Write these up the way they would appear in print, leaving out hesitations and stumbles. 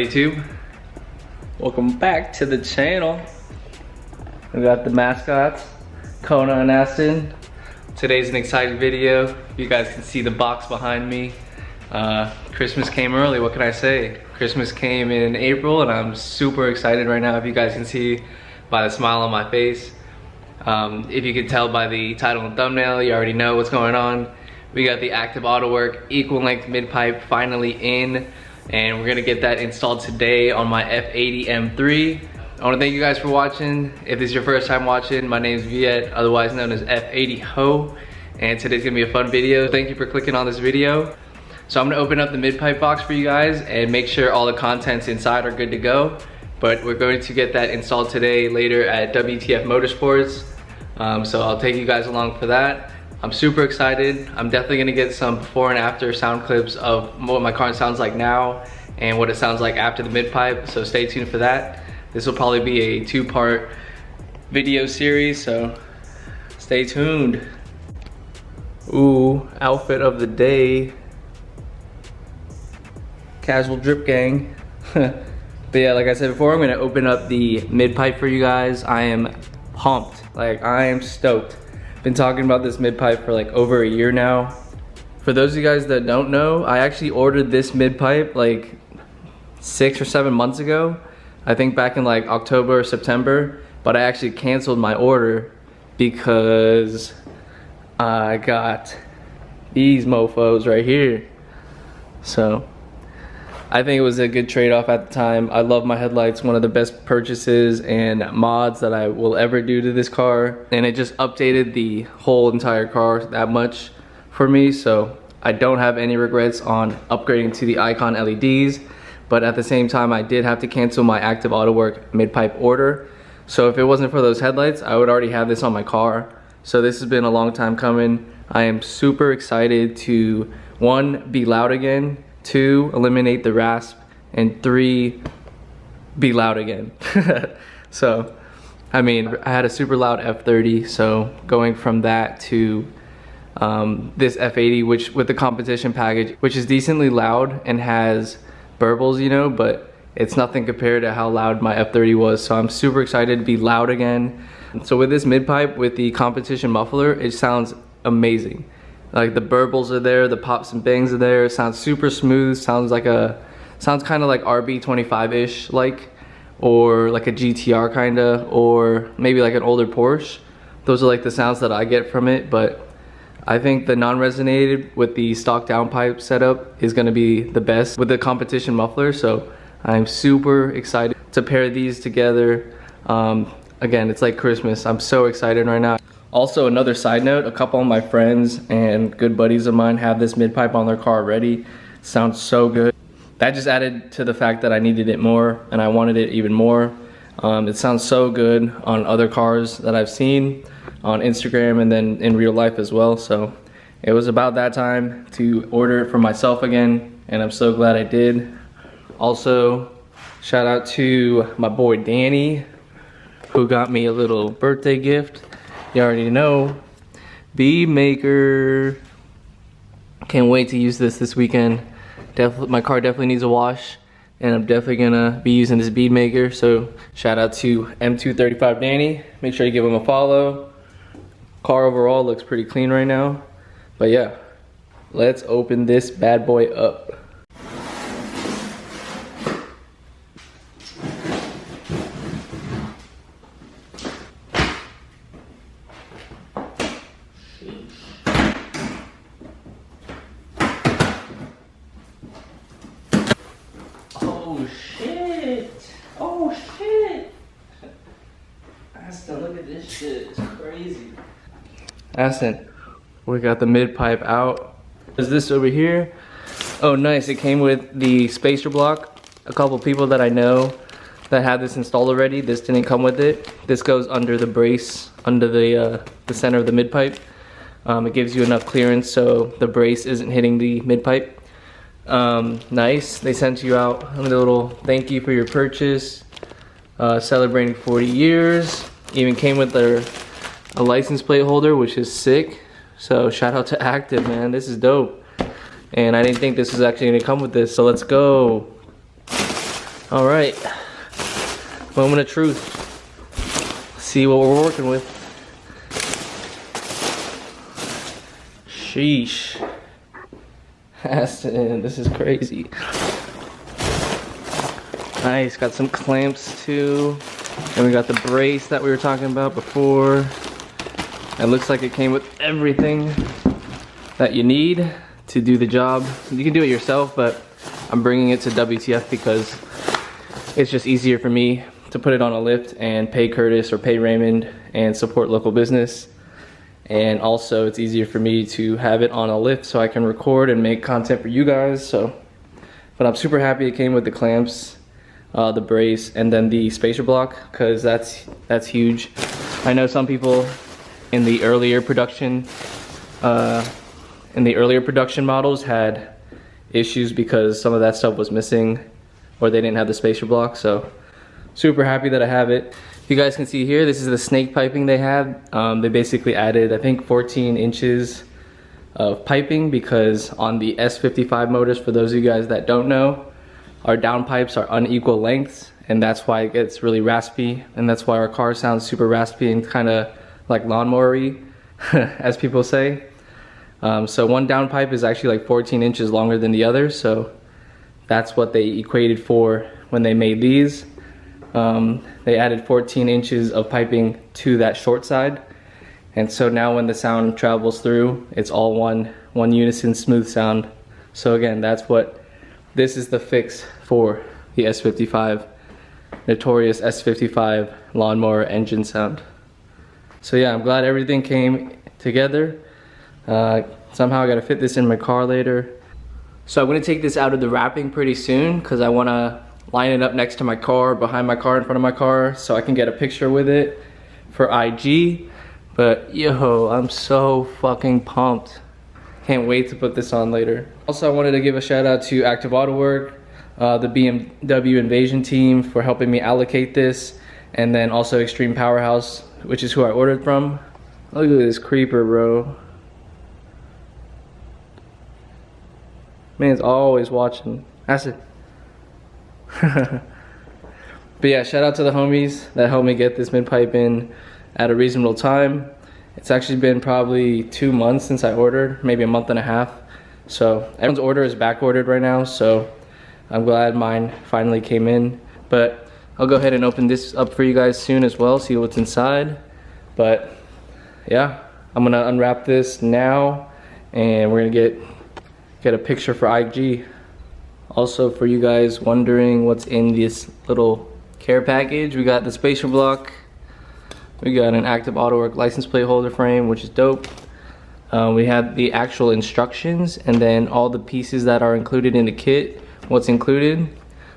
YouTube? Welcome back to the channel. We got the mascots, Kona and Aston. Today's an exciting video. You guys can see the box behind me. Christmas came early, what can I say? Christmas came in April and I'm super excited right now, if you guys can see by the smile on my face. If you can tell by the title and thumbnail, you already know what's going on. We got the active Autowerke equal length mid pipe finally in, and we're gonna get that installed today on my F8 M3. I wanna thank you guys for watching. If this is your first time watching, my name is Viet, otherwise known as F8 Ho, and today's gonna be a fun video. Thank you for clicking on this video. So I'm gonna open up the mid pipe box for you guys and make sure all the contents inside are good to go. But we're going to get that installed today, later at WTF Motorsports. So I'll take you guys along for that. I'm super excited. I'm definitely gonna get some before and after sound clips of what my car sounds like now and what it sounds like after the mid pipe, so stay tuned for that. This will probably be a two-part video series, so stay tuned. Ooh, outfit of the day. Casual drip gang. But yeah, like I said before, I'm gonna open up the mid pipe for you guys. I am pumped, like I am stoked. Been talking about this mid pipe for like over a year now. For those of you guys that don't know, I actually ordered this mid pipe like 6 or 7 months ago. I think back in like October or September, but I actually canceled my order because I got these mofos right here. So I think it was a good trade-off at the time. I love my headlights, one of the best purchases and mods that I will ever do to this car. And it just updated the whole entire car that much for me. So I don't have any regrets on upgrading to the Icon LEDs. But at the same time, I did have to cancel my active Autowerke mid-pipe order. So if it wasn't for those headlights, I would already have this on my car. So this has been a long time coming. I am super excited to, 1, be loud again, 2, eliminate the rasp, and 3, be loud again. So, I mean, I had a super loud F30, so going from that to this F80, which with the competition package, which is decently loud and has burbles, you know, but it's nothing compared to how loud my F30 was. So I'm super excited to be loud again. So with this mid pipe, with the competition muffler, it sounds amazing. Like the burbles are there, the pops and bangs are there. It sounds super smooth. Sounds kind of like RB25-ish, like, or like a GTR kinda, or maybe like an older Porsche. Those are like the sounds that I get from it. But I think the non-resonated with the stock downpipe setup is gonna be the best with the competition muffler. So I'm super excited to pair these together. Again, it's like Christmas. I'm so excited right now. Also, another side note, a couple of my friends and good buddies of mine have this mid pipe on their car already. Sounds so good. That just added to the fact that I needed it more and I wanted it even more. It sounds so good on other cars that I've seen on Instagram and then in real life as well. So it was about that time to order it for myself again, and I'm so glad I did. Also, shout out to my boy Danny, who got me a little birthday gift. You already know, bead maker. Can't wait to use this weekend. My car definitely needs a wash, and I'm definitely gonna be using this bead maker. So shout out to M235 Danny. Make sure you give him a follow. Car overall looks pretty clean right now. But yeah, let's open this bad boy up. Oh shit! Oh shit! Aston, look at this shit. It's crazy. Aston, we got the mid pipe out. Is this over here? Oh nice, it came with the spacer block. A couple people that I know that had this installed already. This didn't come with it. This goes under the brace, under the center of the mid pipe. It gives you enough clearance so the brace isn't hitting the mid pipe. Nice. They sent you out a little thank you for your purchase, celebrating 40 years. Even came with a license plate holder, which is sick. So shout out to Active, man. This is dope. And I didn't think this was actually gonna come with this, so let's go. All right, moment of truth. See what we're working with. Sheesh. Aston, this is crazy. Nice, got some clamps too. And we got the brace that we were talking about before. It looks like it came with everything that you need to do the job. You can do it yourself, but I'm bringing it to WTF because it's just easier for me to put it on a lift and pay Curtis or pay Raymond and support local business. And also it's easier for me to have it on a lift so I can record and make content for you guys. But I'm super happy it came with the clamps, the brace, and then the spacer block, because that's huge. I know some people in the earlier production models had issues because some of that stuff was missing or they didn't have the spacer block. So super happy that I have it. You guys can see here, this is the snake piping they have. They basically added, I think, 14 inches of piping because on the S55 motors, for those of you guys that don't know, our down pipes are unequal lengths, and that's why it gets really raspy, and that's why our car sounds super raspy and kind of like lawnmower-y, as people say. So one down pipe is actually like 14 inches longer than the other, so that's what they equated for when they made these. They added 14 inches of piping to that short side, and so now when the sound travels through, it's all one unison smooth sound. So again, this is the fix for the S55, notorious S55 lawnmower engine sound. So yeah, I'm glad everything came together. Somehow I gotta fit this in my car later. So I'm gonna take this out of the wrapping pretty soon because I wanna line it up next to my car, behind my car, in front of my car, so I can get a picture with it for IG. But yo, I'm so fucking pumped. Can't wait to put this on later. Also, I wanted to give a shout out to Active Autowerke, the BMW Invasion team for helping me allocate this, and then also Extreme Powerhouse, which is who I ordered from. Look at this creeper, bro. Man's always watching. That's it. But yeah, shout out to the homies that helped me get this mid pipe in at a reasonable time. It's actually been probably 2 months since I ordered, maybe a month and a half. So everyone's order is back ordered right now, so I'm glad mine finally came in. But I'll go ahead and open this up for you guys soon as well, see what's inside. But yeah, I'm gonna unwrap this now and we're gonna get a picture for IG. Also, for you guys wondering what's in this little care package, we got the spacer block, we got an Active Autowerke license plate holder frame, which is dope. We have the actual instructions and then all the pieces that are included in the kit, what's included.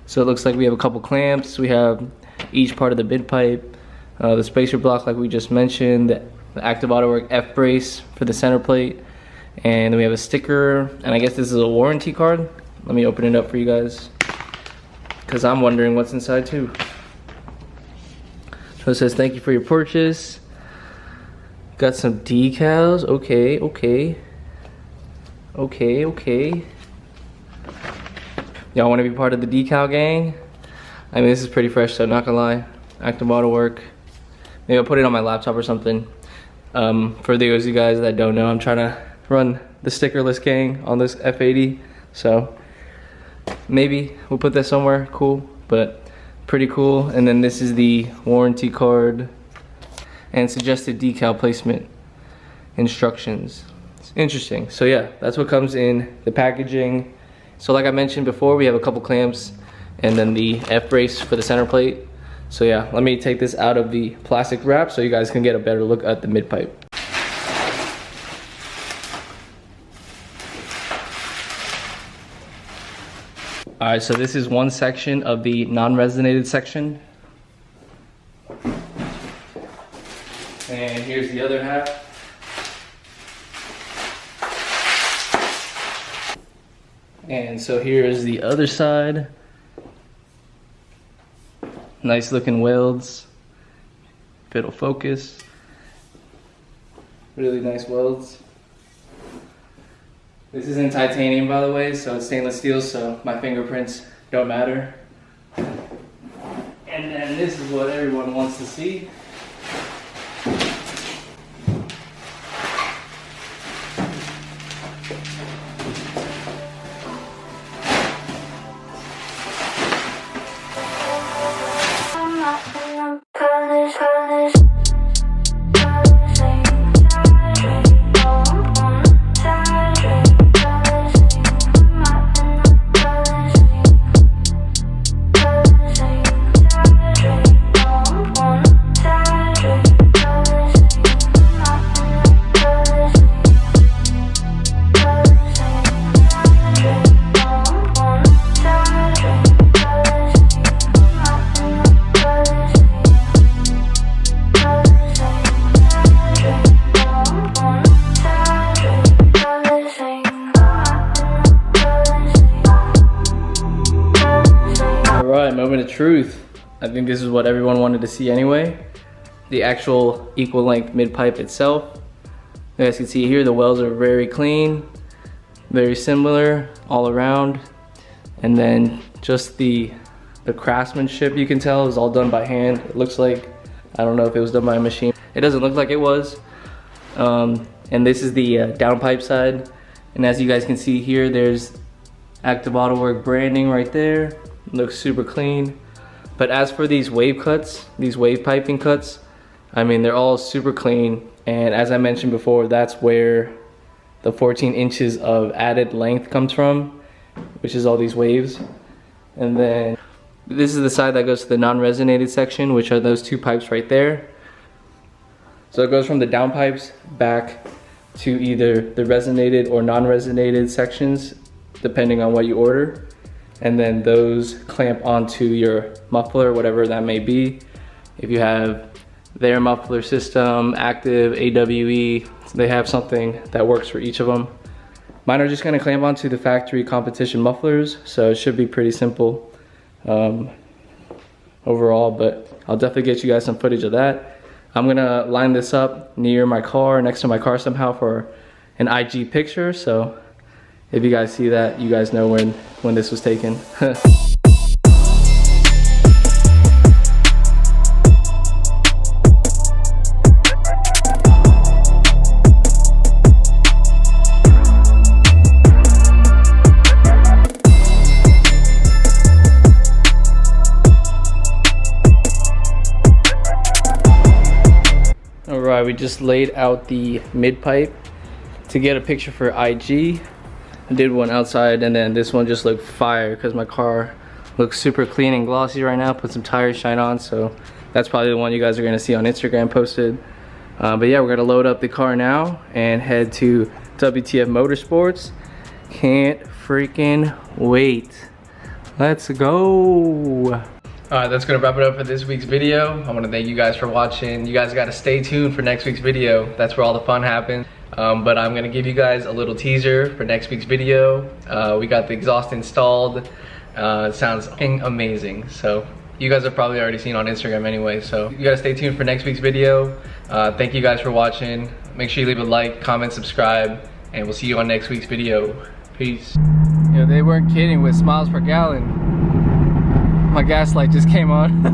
So it looks like we have a couple clamps, we have each part of the mid pipe, the spacer block like we just mentioned, the Active Autowerke F brace for the center plate, and then we have a sticker, and I guess this is a warranty card. Let me open it up for you guys, because I'm wondering what's inside too. So it says, thank you for your purchase. Got some decals, okay. Y'all wanna be part of the decal gang? I mean, this is pretty fresh, so not gonna lie. Active Autowerke. Maybe I'll put it on my laptop or something. For those of you guys that don't know, I'm trying to run the stickerless gang on this F80, so maybe we'll put that somewhere cool, but pretty cool. And then this is the warranty card and suggested decal placement instructions. It's interesting. So yeah, that's what comes in the packaging. So like I mentioned before, we have a couple clamps and then the F brace for the center plate. So yeah, let me take this out of the plastic wrap so you guys can get a better look at the mid pipe. Alright, so this is one section of the non-resonated section. And here's the other half. And so here is the other side. Nice looking welds. If it'll focus. Really nice welds. This is in titanium, by the way, so it's stainless steel, so my fingerprints don't matter. And then this is what everyone wants to see. Alright, moment of truth. I think this is what everyone wanted to see anyway. The actual equal length mid pipe itself. You guys can see here the wells are very clean, very similar all around. And then just the craftsmanship, you can tell, is all done by hand. It looks like, I don't know if it was done by a machine. It doesn't look like it was. And this is the downpipe side. And as you guys can see here, there's Active Autowerke branding right there. Looks super clean. But as for these wave cuts, these wave piping cuts, I mean, they're all super clean. And as I mentioned before, that's where the 14 inches of added length comes from, which is all these waves. And then this is the side that goes to the non-resonated section, which are those two pipes right there. So it goes from the downpipes back to either the resonated or non-resonated sections, depending on what you order. And then those clamp onto your muffler, whatever that may be. If you have their muffler system, active, AWE, they have something that works for each of them. Mine are just gonna clamp onto the factory competition mufflers, so it should be pretty simple overall, but I'll definitely get you guys some footage of that. I'm gonna line this up near my car, next to my car somehow for an IG picture, so if you guys see that, you guys know when this was taken. Alright, we just laid out the mid pipe to get a picture for IG. I did one outside, and then this one just looked fire because my car looks super clean and glossy right now. Put some tire shine on, so that's probably the one you guys are gonna see on Instagram posted. But yeah, we're gonna load up the car now and head to WTF Motorsports. Can't freaking wait. Let's go. Alright, that's gonna wrap it up for this week's video. I wanna thank you guys for watching. You guys gotta stay tuned for next week's video. That's where all the fun happens. But I'm gonna give you guys a little teaser for next week's video. We got the exhaust installed. It sounds amazing. So you guys have probably already seen on Instagram anyway. So you gotta stay tuned for next week's video. Thank you guys for watching. Make sure you leave a like, comment, subscribe, and we'll see you on next week's video. Peace. Yeah, they weren't kidding with miles per gallon. My gas light just came on.